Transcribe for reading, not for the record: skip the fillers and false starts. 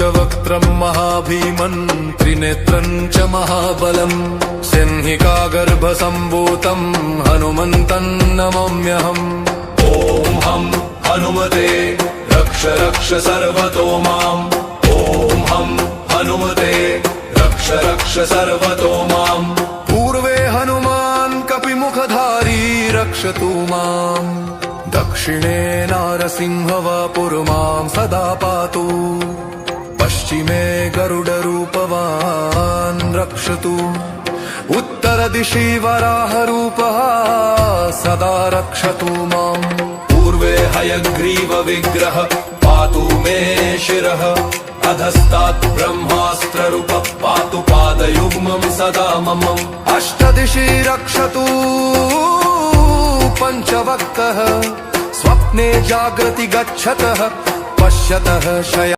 पञ्चवक्त्रं महाभीमन् त्रिनेत्रं च महाबलम् सिंहिकागर्भसम्भूतं हनुमन्तं नमाम्यहम्। ॐ हं हनुमते रक्ष रक्ष सर्वतो माम्। ॐ हं हनुमते रक्ष रक्ष सर्वतो माम्। पूर्वे हनुमान् कपिमुखधारी रक्षतु माम्। दक्षिणे नारसिंहवपुर्मां सदा पातु। पश्चिमे गरुडरूपवान् रक्षतु। उत्तरदिशि वराहरूपः सदा रक्षतु माम्। पूर्वे हयग्रीवविग्रह पातु मे शिरः। अधस्तात् ब्रह्मास्त्ररूपः पातु पादयुग्मं सदा मम। अष्टदिशि रक्षतु पञ्चवक्त्रः। स्वप्ने जागृति गच्छतः पश्यतः शयनम्।